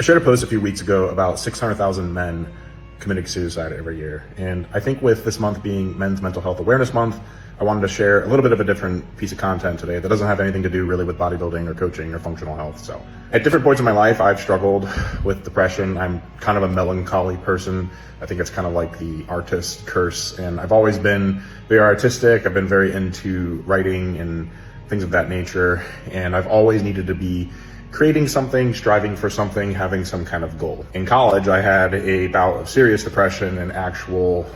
I shared a post a few weeks ago about 600,000 men committing suicide every year. And I think with this month being Men's Mental Health Awareness Month, I wanted to share a little bit of a different piece of content today that doesn't have anything to do really with bodybuilding or coaching or functional health. So at different points in my life, I've struggled with depression. I'm kind of a melancholy person. I think it's kind of like the artist curse. And I've always been very artistic. I've been very into writing and things of that nature. And I've always needed to be creating something, striving for something, having some kind of goal. In college, I had a bout of serious depression and actual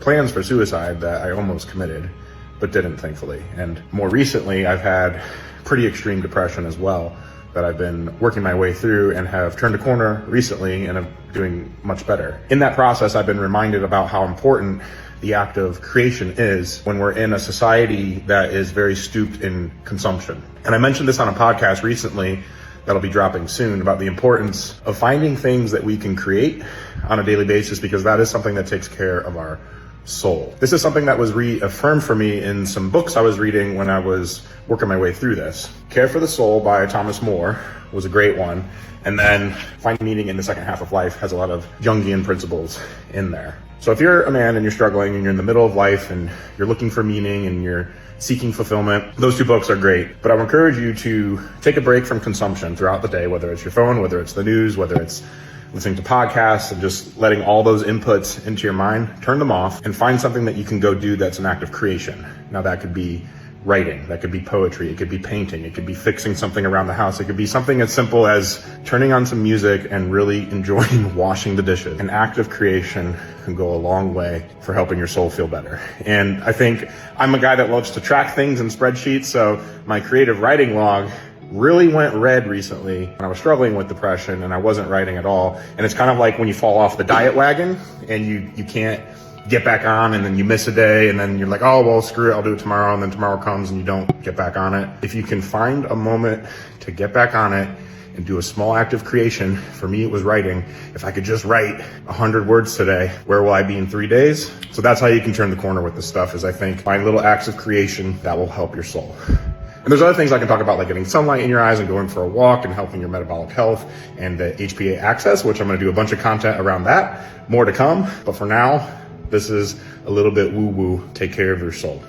plans for suicide that I almost committed, but didn't, thankfully. And more recently, I've had pretty extreme depression as well that I've been working my way through and have turned a corner recently and am doing much better. In that process, I've been reminded about how important the act of creation is when we're in a society that is very stooped in consumption. And I mentioned this on a podcast recently that'll be dropping soon about the importance of finding things that we can create on a daily basis, because that is something that takes care of our soul. This is something that was reaffirmed for me in some books I was reading when I was working my way through this. Care for the Soul by Thomas More was a great one. And then Finding Meaning in the Second Half of Life has a lot of Jungian principles in there. So if you're a man and you're struggling and you're in the middle of life and you're looking for meaning and you're seeking fulfillment, those two books are great. But I would encourage you to take a break from consumption throughout the day, whether it's your phone, whether it's the news, whether it's listening to podcasts, and just letting all those inputs into your mind, turn them off and find something that you can go do that's an act of creation. Now that could be writing, that could be poetry, it could be painting, it could be fixing something around the house, it could be something as simple as turning on some music and really enjoying washing the dishes. An act of creation can go a long way for helping your soul feel better. And I think I'm a guy that loves to track things in spreadsheets, so my creative writing log really went red recently when I was struggling with depression and I wasn't writing at all. And it's kind of like when you fall off the diet wagon and you can't get back on, and then you miss a day, and then you're like, oh, well, screw it, I'll do it tomorrow. And then tomorrow comes and you don't get back on it. If you can find a moment to get back on it and do a small act of creation, for me, it was writing. If I could just write 100 words today, where will I be in 3 days? So that's how you can turn the corner with this stuff, is I think find little acts of creation that will help your soul. And there's other things I can talk about, like getting sunlight in your eyes and going for a walk and helping your metabolic health and the HPA access, which I'm going to do a bunch of content around that. More to come. But for now, this is a little bit woo-woo. Take care of your soul.